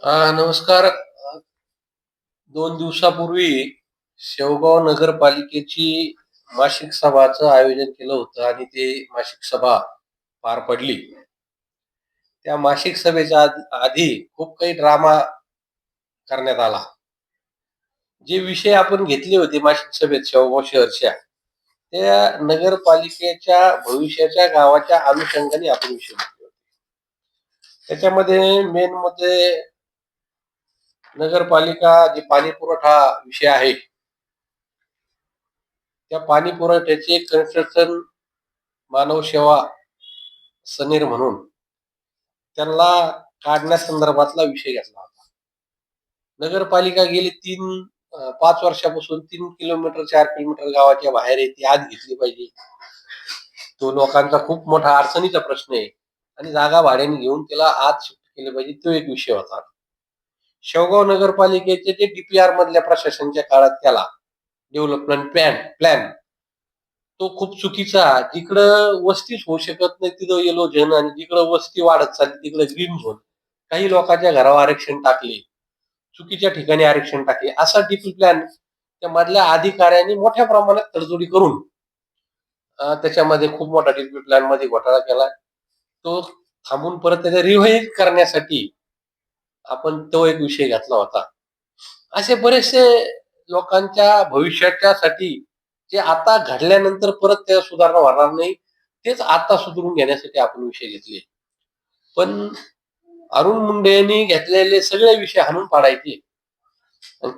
नमस्कार. 2 दिवसापूर्वी शेवगाव नगरपालिकेची मासिक सभाचं आयोजन केलं होतं आणि ते मासिक सभा पार पडली. त्या मासिक सभेच्या आधी खूप काही ड्रामा करण्यात आला. जे विषय आपण घेतले होते मासिक सभेत शेवगाव शहरच्या, त्या नगरपालिकेच्या भविष्याच्या गावाच्या अनुषंगाने आपण विषय घेतले होते. त्याच्यामध्ये मेन मुद्दे नगरपालिका जे पाणी पुरवठा विषय आहे, त्या पाणी पुरवठ्याचे कन्स्ट्रक्शन मानव सेवा सनीर म्हणून त्यांना काढण्यासंदर्भातला विषय घेतला होता. नगरपालिका गेली 5 वर्षापासून 3 किलोमीटर 4 किलोमीटर गावाच्या बाहेर आहे, ती आत घेतली पाहिजे. तो लोकांचा खूप मोठा अडचणीचा प्रश्न आहे आणि जागा भाड्याने घेऊन त्याला आत शिफ्ट केले पाहिजे, तो एक विषय होता. शेवगाव नगरपालिकेचे जे डीपीआर मधल्या प्रशासनाच्या काळात त्याला डेव्हलपमेंट प्लॅन तो खूप चुकीचा. जिकडं वस्तीच होऊ शकत नाही तिथं येलो झोन आणि जिकडं वस्ती वाढत चालली तिकडं ग्रीन झोन. काही लोकांच्या घरावर आरक्षण टाकले, चुकीच्या ठिकाणी आरक्षण टाकले. असा डीपी प्लॅन त्या मधल्या अधिकाऱ्यांनी मोठ्या प्रमाणात तडजोडी करून त्याच्यामध्ये खूप मोठा डीपी प्लॅन मध्ये घोटाळा केला. तो थांबून परत त्याचा रिव्हाईज करण्यासाठी आपण तो एक विषय घेतला होता. असे बरेचसे लोकांच्या भविष्याच्यासाठी जे आता घडल्यानंतर परत त्या सुधारणा होणार नाही, तेच आता सुधारून घेण्यासाठी आपण विषय घेतले. पण अरुण मुंडे यांनी घेतलेले सगळे विषय हाणून पाडायचे.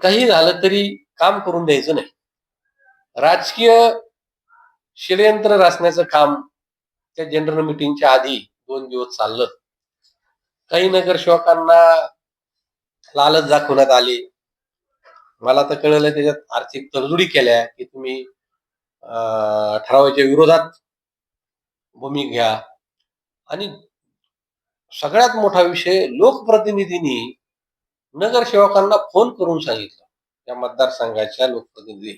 काही झालं तरी काम करून द्यायचं नाही. राजकीय षडयंत्र रचण्याचं काम त्या जनरल मीटिंगच्या आधी 2 दिवस चाललं. काही नगरसेवकांना लालच दाखवण्यात आली. मला तर कळलं त्याच्यात आर्थिक तडजोडी केल्या की तुम्ही ठरावाच्या विरोधात भूमिका घ्या. आणि सगळ्यात मोठा विषय, लोकप्रतिनिधींनी नगरसेवकांना फोन करून सांगितलं, त्या मतदारसंघाच्या लोकप्रतिनिधी,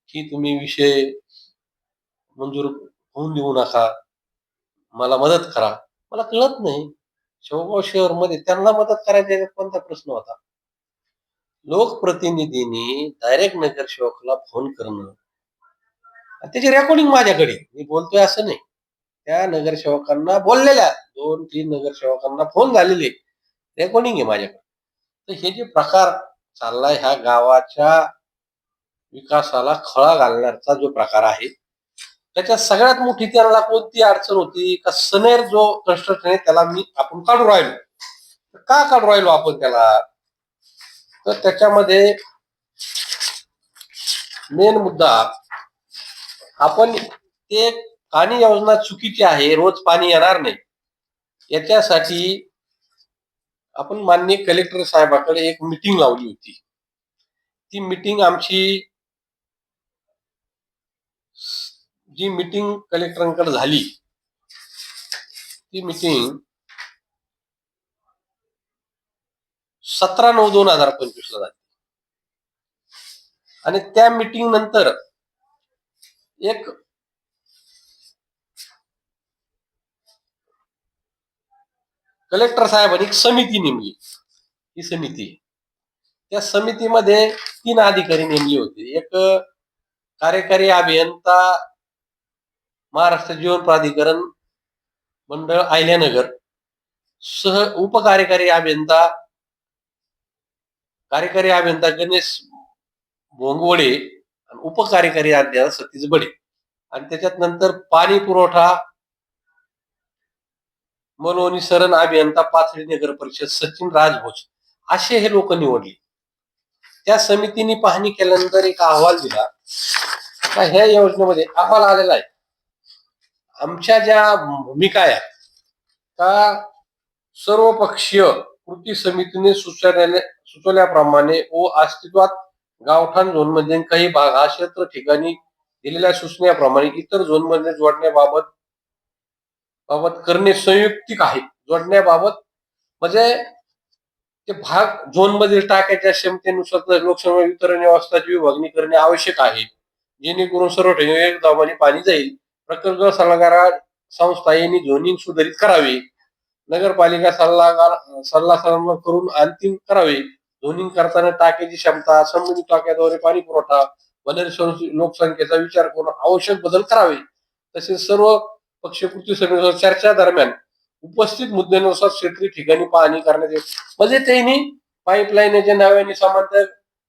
की तुम्ही विषय मंजूर होऊन देऊ नका, मला मदत करा. मला कळत नाही, शेवगाव शहर मध्ये त्यांना मदत करायचा कोणता प्रश्न होता? लोकप्रतिनिधींनी डायरेक्ट नगरसेवकाला फोन करणं, त्याची रेकॉर्डिंग माझ्याकडे, मी बोलतोय असं नाही, त्या नगरसेवकांना बोललेल्या 2-3 नगरसेवकांना फोन झालेले, रेकॉर्डिंग आहे माझ्याकडे. तर हे जे प्रकार चाललाय, ह्या गावाच्या विकासाला खळा घालण्याचा जो प्रकार आहे, त्याच्यात सगळ्यात मोठी त्याला कोणती अडचण होती का, सनेर जो कन्स्ट्रक्शन आहे त्याला आपण काढू राहिलो. का काढू राहिलो आपण त्याला? तर त्याच्यामध्ये मेन मुद्दा, आपण ते पाणी योजना चुकीची आहे, रोज पाणी येणार नाही, याच्यासाठी आपण माननीय कलेक्टर साहेबाकडे एक मीटिंग लावली होती. ती मीटिंग आमची जी मीटिंग कलेक्टरांकडे झाली, ती मीटिंग 17/9/2025 ला झाली. आणि त्या मीटिंग नंतर एक कलेक्टर साहेबांनी एक समिती नेमली. ही समिती, त्या समितीमध्ये 3 अधिकारी नेमले होते. एक कार्यकारी अभियंता, महाराष्ट्र जीवन प्राधिकरण मंडळ अहिल्यानगर, उपकार्यकारी अभियंता कार्यकारी अभियंता गणेश भोंगवडे आणि उपकार्यकारी अभियंता सतीश बडे. आणि त्याच्यात नंतर पाणी पुरवठा मनोनिसरण अभियंता पाथरी नगर परिषद सचिन राजभोज, असे हे लोक निवडले. त्या समितीने पाहणी केल्यानंतर एक अहवाल दिला. ह्या योजनेमध्ये अहवाल आलेला आहे, आमच्या ज्या भूमिका आहेत का सर्व पक्षीय कृती समितीने सुचवल्याप्रमाणे व अस्तित्वात गावठाण झोन मध्ये काही भाग हा क्षेत्र ठिकाणी दिलेल्या सूचनेप्रमाणे इतर झोन मध्ये जोडण्याबाबत करणे संयुक्तिक आहे. जोडण्याबाबत म्हणजे ते भाग झोन मध्ये टाकायच्या क्षमतेनुसार लोकसभा वितरण व्यवस्थाची विभागणी करणे आवश्यक आहे, जेणेकरून सर्व ठिकाणी एकदामाने पाणी जाईल. प्रकल्प सल्लागार संस्था यांनी झोनिंग सुधारित करावे. नगरपालिका सल्ला करून अंतिम करावे. झोनिंग करताना टाकीची क्षमता, संबंधित टाक्याद्वारे पाणी पुरवठा, लोकसंख्येचा विचार करून आवश्यक बदल करावे. तसेच सर्व पक्ष कृती समितीवर चर्चा दरम्यान उपस्थित मुद्द्यानुसार क्षेत्रीय ठिकाणी पाहणी करण्यात येईल. म्हणजे त्यांनी पाईपलाईनच्या नव्याने समांतर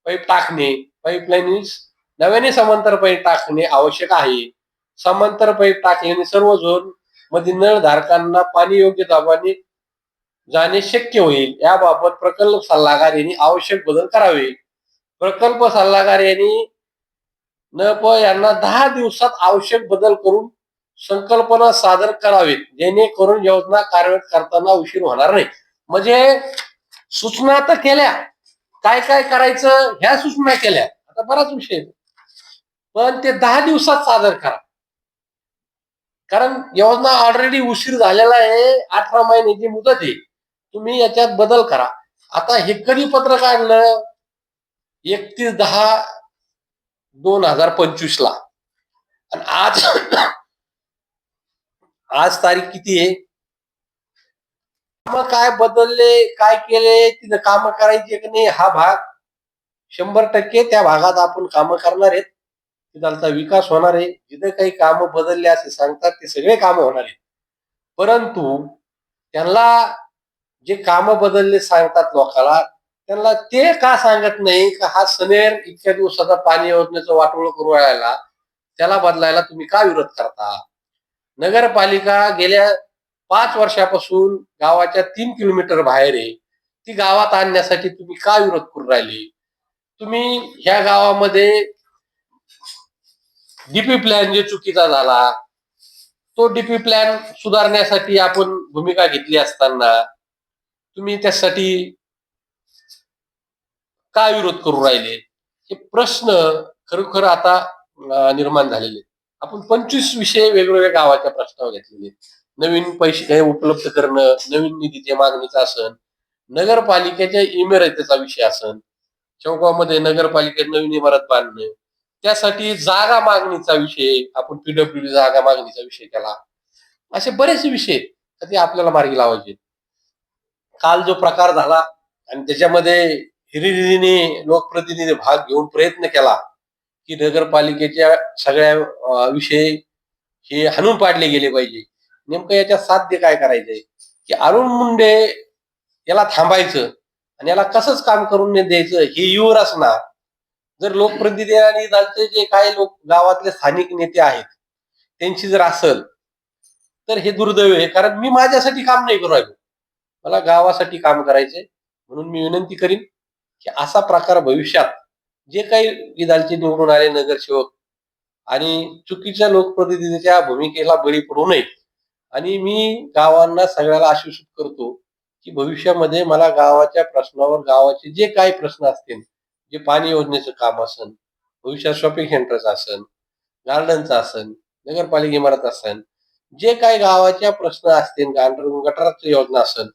पाईप टाकणे, पाईपलाईन नव्याने समांतर पाईप टाकणे आवश्यक आहे. समांतर पाईप टाकल्याने सर्व झोन मध्ये नळ धारकांना पाणी योग्य दाबाने जाणे शक्य होईल. याबाबत प्रकल्प सल्लागार यांनी आवश्यक बदल करावे. प्रकल्प सल्लागार यांनी NP यांना 10 दिवसात आवश्यक बदल करून संकल्पना सादर करावेत, जेणेकरून योजना कार्यान्वित करताना उशीर होणार नाही. म्हणजे सूचना तर केल्या, काय काय करायचं ह्या सूचना केल्या, आता बराच विषय, पण ते 10 दिवसात सादर करा. कारण योजना ऑलरेडी उशीर झालेला आहे, 18 महिन्याची मुदत आहे, तुम्ही याच्यात बदल करा. आता हे कधी पत्र काढलं? 31/10/2025 ला, आणि आज तारीख किती आहे? मग काय बदलले, काय केले, तिथं काम करायचे की नाही, हा भाग 100% त्या भागात आपण काम करणार आहेत, तिथला विकास होणार आहे. जिथे काही काम बदलले असे सांगतात ते सगळे काम होणार आहेत. परंतु त्यांना जे काम बदलले सांगतात लोकांना, त्यांना ते का सांगत नाही का हा सनेर इतक्या दिवसाचा पाणी योजनेचं वाटोळ करू राहिला, त्याला बदलायला तुम्ही का विरोध करता? नगरपालिका गेल्या 5 वर्षापासून गावाच्या 3 किलोमीटर बाहेर आहे, ती गावात आणण्यासाठी तुम्ही का विरोध करू राहिले? तुम्ही ह्या गावामध्ये डीपी प्लॅन जे चुकीचा झाला, तो डीपी प्लॅन सुधारण्यासाठी आपण भूमिका घेतली असताना तुम्ही त्यासाठी का विरोध करू राहिले? हे प्रश्न खरोखर आता निर्माण झालेले. आपण 25 विषय वेगवेगळ्या गावाच्या प्रश्नावर घेतलेले. नवीन पैसे उपलब्ध करणं, नवीन निधीच्या मागणीचा असन, नगरपालिकेच्या इमारतीचा विषय असन, शेवगावमध्ये नगरपालिकेत नवीन इमारत बांधणं, त्यासाठी जागा मागणीचा विषय, आपण पीडब्ल्यूडी जागा मागणीचा विषय केला. असे बरेचसे विषय ते आपल्याला मार्गी लावायचे. काल जो प्रकार झाला आणि त्याच्यामध्ये हिरिरीने लोकप्रतिनिधी भाग घेऊन प्रयत्न केला की नगरपालिकेच्या सगळ्या विषय हे हाणून पाडले गेले पाहिजे. नेमकं याच्यात साध्य काय करायचंय की अरुण मुंडे याला थांबायचं आणि याला कसंच काम करून नाही द्यायचं हे युवर असणार. जर लोकप्रतिनिधी आणि जे काही लोक गावातले स्थानिक नेते आहेत त्यांची जर असेल तर हे दुर्दैव आहे. कारण मी माझ्यासाठी काम नाही करू राहिलो, मला गावासाठी काम करायचंय. म्हणून मी विनंती करीन की असा प्रकार भविष्यात जे काही विधानचे निवडून आले नगरसेवक आणि चुकीच्या लोकप्रतिनिधीच्या भूमिकेला बळी पडू नये. आणि मी गावांना सगळ्याला आश्वासित करतो की भविष्यामध्ये मला गावाच्या प्रश्नावर, गावाचे जे काही प्रश्न असतील, जे पाणी योजनेचं काम असेल, भविष्यात शॉपिंग सेंटरचं असेल, गार्डनचं असेल, नगरपालिका इमारत असेल, जे काही गावाच्या प्रश्न असतील, गटाराची योजना असेल,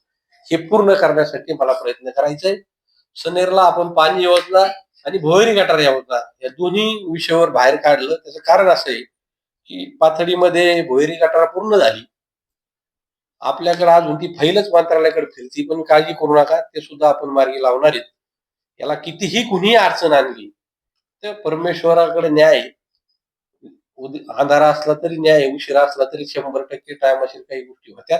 हे पूर्ण करण्यासाठी मला प्रयत्न करायचे. सनेरला आपण पाणी योजना आणि भुयारी गटार योजना या दोन्ही विषयावर बाहेर काढलं. त्याचं कारण असं आहे की पाथडीमध्ये भुयारी गटार पूर्ण झाली, आपल्याकडे अजून ती फाईलच मंत्रालयाकडे फिरती, पण काळजी करू नका, ते सुद्धा आपण मार्गी लावणार आहेत. याला कितीही कुणी अडचण आणली तर परमेश्वराकडे न्याय, अंधारा असला तरी न्याय, उशिरा असला तरी 100% टाइम असेल, काही गोष्टी होत्यात.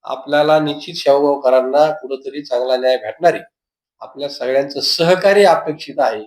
आपल्याला निश्चित शेवगावकरांना कुठंतरी चांगला न्याय भेटणार आहे. आपल्या सगळ्यांचं सहकार्य अपेक्षित आहे.